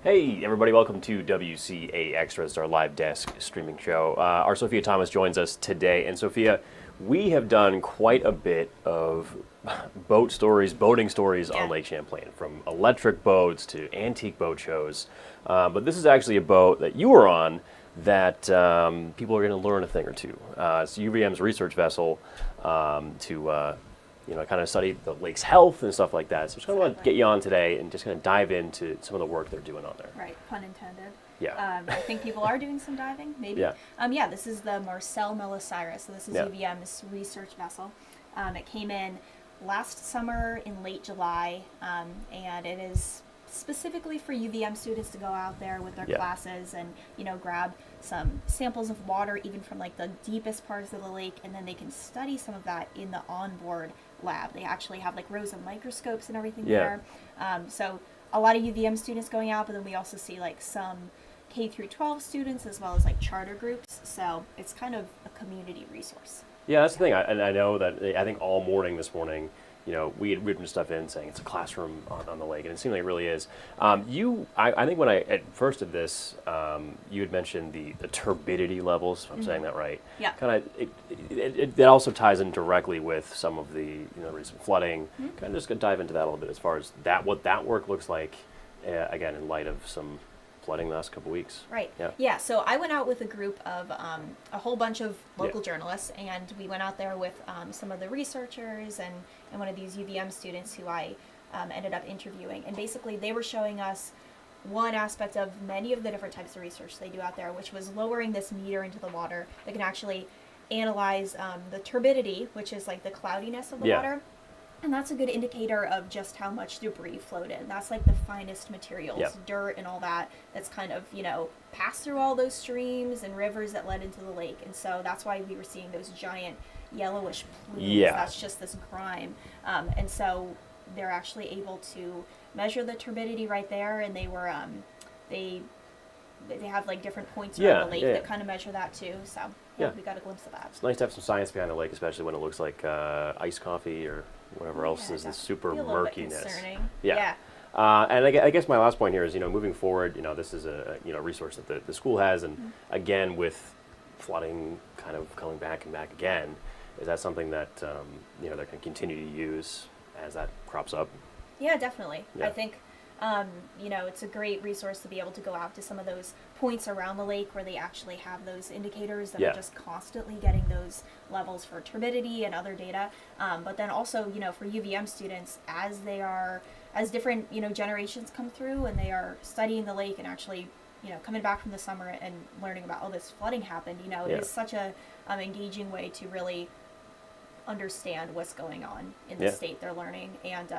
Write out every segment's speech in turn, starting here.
Hey everybody, welcome to WCAX, it's our live desk streaming show. Our Sophia Thomas joins us today, and Sophia, we have done quite a bit of boating stories on Lake Champlain, from electric boats to antique boat shows. But this is actually a boat that you were on that people are going to learn a thing or two. It's UVM's research vessel to kind of study the lake's health and stuff like that. So just kind of want to get you on today and just kind of dive into some of the work they're doing on there. Right, pun intended. Yeah. I think people are doing some diving, maybe. Yeah. This is the Marcel Melisira. So this is UVM's research vessel. It came in last summer in late July, and it is specifically for UVM students to go out there with their classes and, grab some samples of water, even from like the deepest parts of the lake, and then they can study some of that in the onboard lab. They actually have like rows of microscopes and everything there. So a lot of UVM students going out, but then we also see like some K through 12 students as well as like charter groups. So it's kind of a community resource. Yeah, that's the thing. I know that I think all morning this morning, we had written stuff in saying it's a classroom on the lake, and it seemed like it really is. I think when I at first did this, you had mentioned the turbidity levels, if I'm saying that right. Yeah. Kind of, it also ties in directly with some of the recent flooding. Kind of just gonna dive into that a little bit as far as what that work looks like, again, in light of some flooding the last couple weeks. Right. Yeah. So I went out with a group of a whole bunch of local journalists, and we went out there with some of the researchers and one of these UVM students who I ended up interviewing. And basically they were showing us one aspect of many of the different types of research they do out there, which was lowering this meter into the water that can actually analyze the turbidity, which is like the cloudiness of the water. And that's a good indicator of just how much debris flowed in. That's like the finest materials, dirt and all that, that's kind of, passed through all those streams and rivers that led into the lake. And so that's why we were seeing those giant yellowish plumes. That's just this grime. And so they're actually able to measure the turbidity right there, and they were, they have like different points around the lake that kind of measure that too. So we got a glimpse of that. It's nice to have some science behind the lake, especially when it looks like iced coffee or whatever else is the super murkiness. And I guess my last point here is, moving forward, this is a resource that the school has, and again with flooding kind of coming back and back again, is that something that they're going to continue to use as that crops up? Yeah, definitely. I think it's a great resource to be able to go out to some of those points around the lake where they actually have those indicators that are just constantly getting those levels for turbidity and other data. But then also, for UVM students, as different, generations come through and they are studying the lake and actually, coming back from the summer and learning about, oh, this flooding happened, it is such a engaging way to really understand what's going on in the state they're learning. And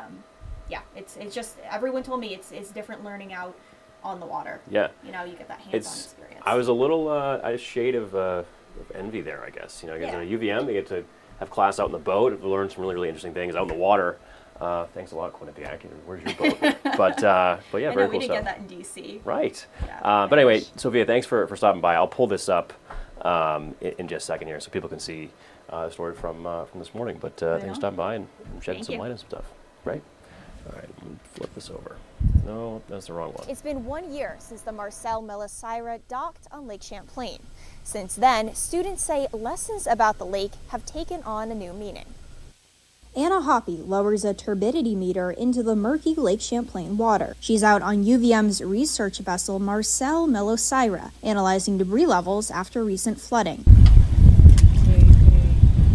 it's just, everyone told me it's different learning out on the water. You get that hands-on experience. I was a little a shade of envy there, I guess. Because at UVM they get to have class out in the boat, learn some really, really interesting things out in the water. Thanks a lot, Quinnipiac. Where's your boat? But yeah, very cool stuff. We didn't get that in DC. Right. But anyway, Sophia, thanks for stopping by. I'll pull this up in just a second here so people can see the story from this morning. But thanks for stopping by and shedding some light on some stuff. Right. All right, let me flip this over. No, that's the wrong one. It's been 1 year since the Marcel Melisira docked on Lake Champlain. Since then, students say lessons about the lake have taken on a new meaning. Anna Hoppy lowers a turbidity meter into the murky Lake Champlain water. She's out on UVM's research vessel Marcel Melisira, analyzing debris levels after recent flooding.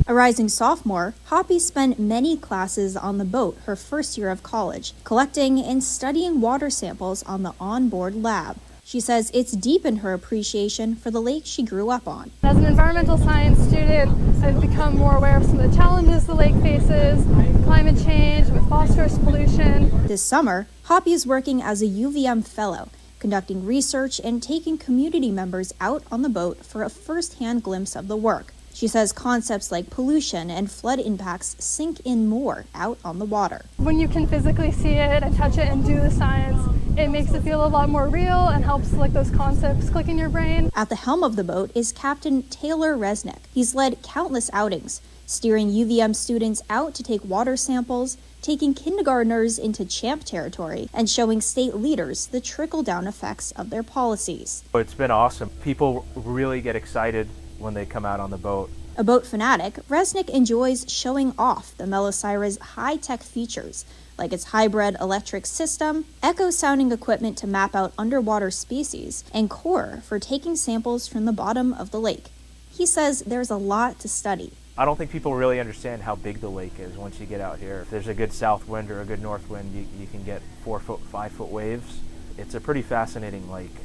A rising sophomore, Hoppy spent many classes on the boat her first year of college, collecting and studying water samples on the onboard lab. She says it's deepened her appreciation for the lake she grew up on. As an environmental science student, I've become more aware of some of the challenges the lake faces, climate change, with phosphorus pollution. This summer, Hoppy is working as a UVM fellow, conducting research and taking community members out on the boat for a first-hand glimpse of the work. She says concepts like pollution and flood impacts sink in more out on the water. When you can physically see it and touch it and do the science, it makes it feel a lot more real and helps those concepts click in your brain. At the helm of the boat is Captain Taylor Resnick. He's led countless outings, steering UVM students out to take water samples, taking kindergartners into Champ territory, and showing state leaders the trickle-down effects of their policies. It's been awesome. People really get excited when they come out on the boat. A boat fanatic, Resnick enjoys showing off the Melissira's high-tech features, like its hybrid electric system, echo-sounding equipment to map out underwater species, and core for taking samples from the bottom of the lake. He says there's a lot to study. I don't think people really understand how big the lake is once you get out here. If there's a good south wind or a good north wind, you can get 4-foot, 5-foot waves. It's a pretty fascinating lake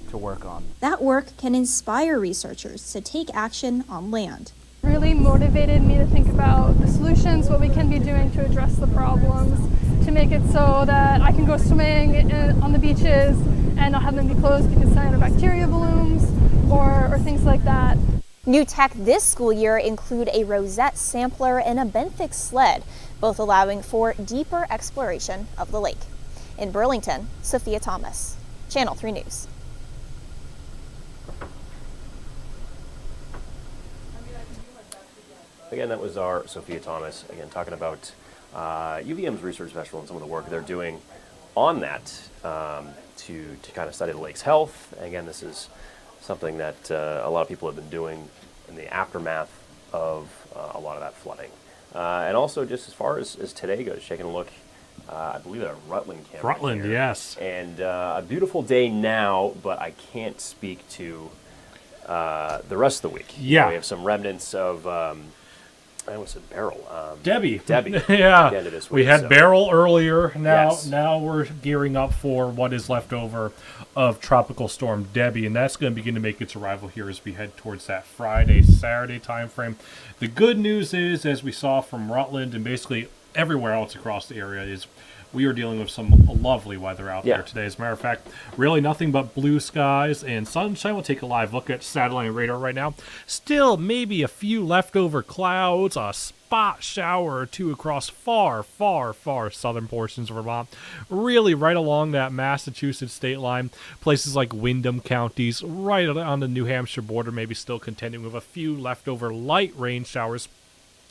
to work on. That work can inspire researchers to take action on land. Really motivated me to think about the solutions, what we can be doing to address the problems, to make it so that I can go swimming on the beaches and not have them be closed because cyanobacteria blooms or things like that. New tech this school year include a rosette sampler and a benthic sled, both allowing for deeper exploration of the lake. In Burlington, Sophia Thomas, Channel 3 News. Again, that was our Sophia Thomas, again, talking about UVM's Research Festival and some of the work they're doing on that to kind of study the lake's health. Again, this is something that a lot of people have been doing in the aftermath of a lot of that flooding. And also, just as far as today goes, taking a look, I believe at Rutland campus. Rutland, here. yes. And a beautiful day now, but I can't speak to the rest of the week. Yeah. We have some remnants of, I almost said Beryl. Debbie. Yeah. At the end of this We week, had so. Beryl earlier. Yes. Now we're gearing up for what is left over of Tropical Storm Debbie, and that's going to begin to make its arrival here as we head towards that Friday, Saturday time frame. The good news is, as we saw from Rutland and basically everywhere else across the area, is we are dealing with some lovely weather out there today. As a matter of fact, really nothing but blue skies and sunshine. We'll take a live look at satellite radar right now. Still maybe a few leftover clouds, a spot shower or two across far southern portions of Vermont. Really right along that Massachusetts state line. Places like Windham counties, right on the New Hampshire border, maybe still contending with a few leftover light rain showers.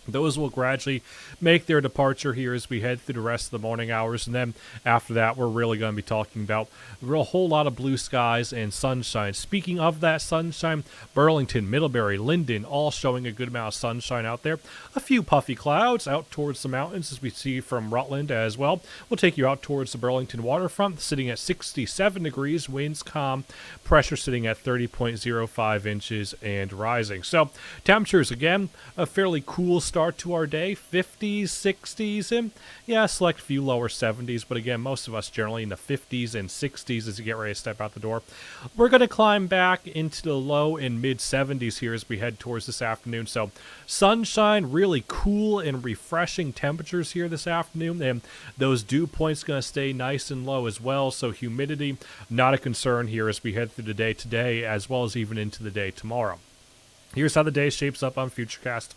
Those will gradually make their departure here as we head through the rest of the morning hours. And then after that, we're really going to be talking about a whole lot of blue skies and sunshine. Speaking of that sunshine, Burlington, Middlebury, Linden, all showing a good amount of sunshine out there. A few puffy clouds out towards the mountains as we see from Rutland as well. We'll take you out towards the Burlington waterfront, sitting at 67 degrees, winds calm, pressure sitting at 30.05 inches and rising. So temperatures, again, a fairly cool start to our day, 50s, 60s, and select few lower 70s, but again, most of us generally in the 50s and 60s as you get ready to step out the door. We're going to climb back into the low and mid 70s here as we head towards this afternoon. So sunshine, really cool and refreshing temperatures here this afternoon, and those dew points going to stay nice and low as well, so humidity not a concern here as we head through the day today as well as even into the day tomorrow. Here's how the day shapes up on Futurecast.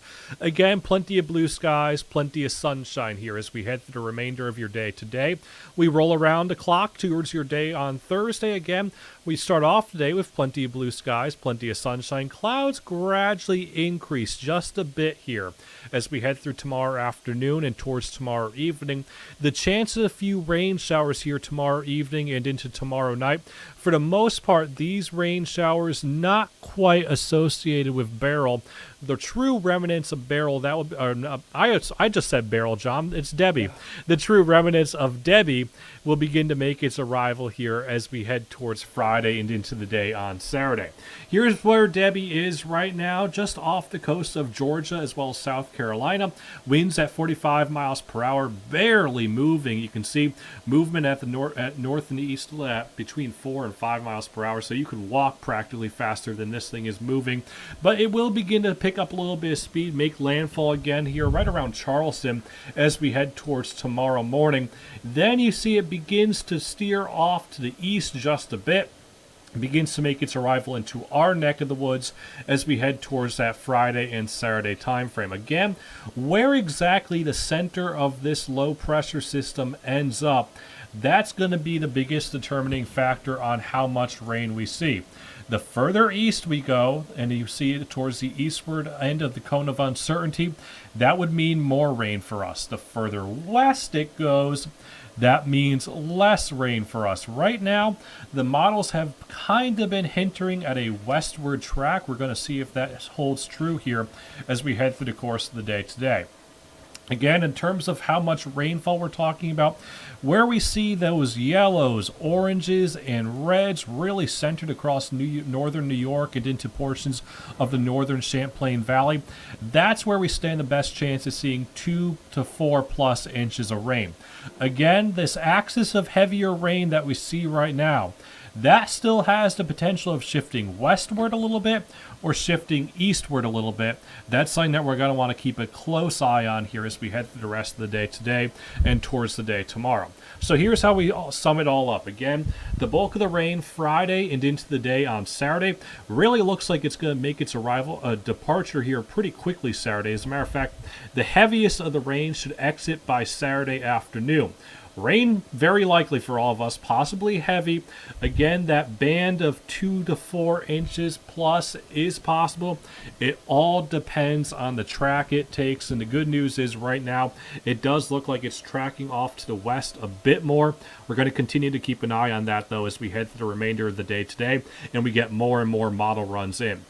Again, plenty of blue skies, plenty of sunshine here as we head through the remainder of your day today. We roll around the clock towards your day on Thursday. Again, we start off today with plenty of blue skies, plenty of sunshine. Clouds gradually increase just a bit here as we head through tomorrow afternoon and towards tomorrow evening. The chance of a few rain showers here tomorrow evening and into tomorrow night. For the most part, these rain showers not quite associated with Beryl. The true remnants of Beryl, that would I just said Beryl, John. It's Debbie. The true remnants of Debbie will begin to make its arrival here as we head towards Friday and into the day on Saturday. Here's where Debbie is right now, just off the coast of Georgia as well as South Carolina. Winds at 45 miles per hour, barely moving. You can see movement at the north and east between 4 and 5 miles per hour, so you could walk practically faster than this thing is moving. But it will begin to pick up a little bit of speed, make landfall again here right around Charleston as we head towards tomorrow morning. Then you see it begins to steer off to the east just a bit. Begins to make its arrival into our neck of the woods as we head towards that Friday and Saturday time frame. Again, where exactly the center of this low pressure system ends up, that's going to be the biggest determining factor on how much rain we see. The further east we go, and you see it towards the eastward end of the cone of uncertainty, that would mean more rain for us. The further west it goes, that means less rain for us. Right now, the models have kind of been hinting at a westward track. We're going to see if that holds true here as we head through the course of the day today. Again, in terms of how much rainfall we're talking about, where we see those yellows, oranges, and reds really centered across northern New York and into portions of the northern Champlain Valley, that's where we stand the best chance of seeing 2 to 4 plus inches of rain. Again, this axis of heavier rain that we see right now, that still has the potential of shifting westward a little bit or shifting eastward a little bit. That's something that we're going to want to keep a close eye on here as we head through the rest of the day today and towards the day tomorrow. So here's how we sum it all up. Again, the bulk of the rain Friday and into the day on Saturday really looks like it's going to make its departure here pretty quickly Saturday. As a matter of fact, the heaviest of the rain should exit by Saturday afternoon. Rain very likely for all of us, possibly heavy. Again, that band of 2 to 4 inches plus is possible. It all depends on the track it takes, and the good news is right now it does look like it's tracking off to the west a bit more. We're going to continue to keep an eye on that though as we head through the remainder of the day today and we get more and more model runs in.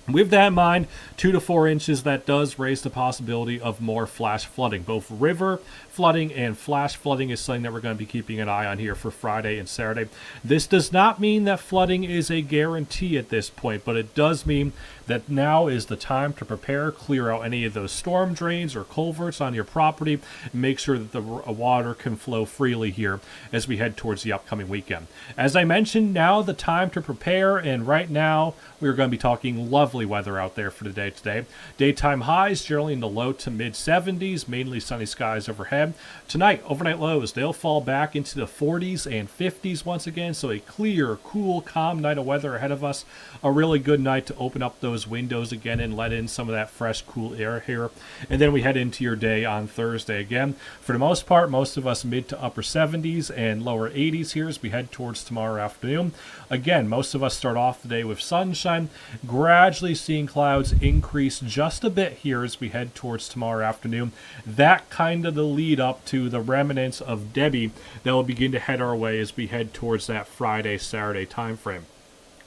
With that in mind, 2 to 4 inches, that does raise the possibility of more flash flooding. Both river flooding and flash flooding is something that we're going to be keeping an eye on here for Friday and Saturday. This does not mean that flooding is a guarantee at this point, but it does mean that now is the time to prepare, clear out any of those storm drains or culverts on your property, and make sure that the water can flow freely here as we head towards the upcoming weekend. As I mentioned, now the time to prepare, and right now we're going to be talking lovely weather out there for the day today. Daytime highs generally in the low to mid 70s, mainly sunny skies overhead. Tonight, overnight lows, they'll fall back into the 40s and 50s once again, so a clear, cool, calm night of weather ahead of us. A really good night to open up those windows again and let in some of that fresh, cool air here. And then we head into your day on Thursday again. For the most part, most of us mid to upper 70s and lower 80s here as we head towards tomorrow afternoon. Again, most of us start off the day with sunshine, gradually seeing clouds increase just a bit here as we head towards tomorrow afternoon. That kind of the lead up to the remnants of Debbie that will begin to head our way as we head towards that Friday, Saturday time frame.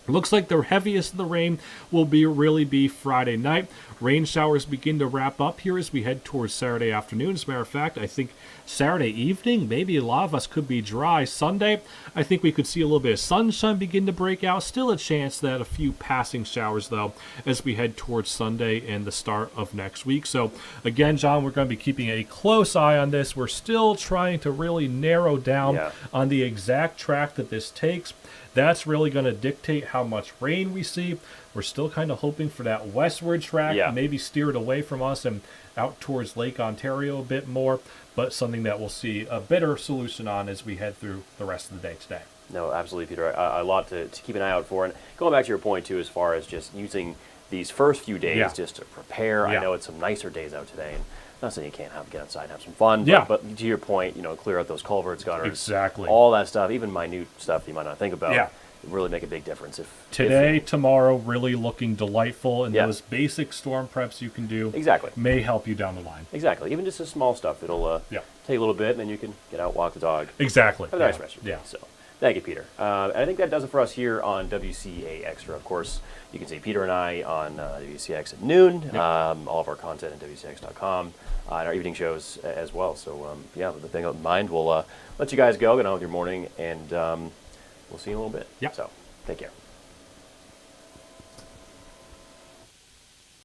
Looks like the heaviest of the rain will really be Friday night. Rain showers begin to wrap up here as we head towards Saturday afternoon. As a matter of fact, I think Saturday evening, maybe a lot of us could be dry. Sunday, I think we could see a little bit of sunshine begin to break out. Still a chance that a few passing showers, though, as we head towards Sunday and the start of next week. So, again, John, we're going to be keeping a close eye on this. We're still trying to really narrow down on the exact track that this takes. That's really going to dictate how much rain we see. We're still kind of hoping for that westward track, maybe steer it away from us and out towards Lake Ontario a bit more, but something that we'll see a better solution on as we head through the rest of the day today. No, absolutely, Peter. A lot to keep an eye out for. And going back to your point, too, as far as just using these first few days just to prepare. I know it's some nicer days out today, and not saying you can't get outside and have some fun, but to your point, clear out those culverts, gutters, all that stuff, even minute stuff you might not think about, really make a big difference. If tomorrow, really looking delightful, and those basic storm preps you can do may help you down the line. Exactly. Even just the small stuff, it'll take a little bit, and then you can get out, walk the dog. Exactly. Have a nice rest of your day. So, thank you, Peter. And I think that does it for us here on WCA Extra. Of course, you can see Peter and I on WCAX at noon, all of our content at WCAX.com, and our evening shows as well. So, with the thing in mind, we'll let you guys go, get on with your morning, and we'll see you in a little bit. So, take care.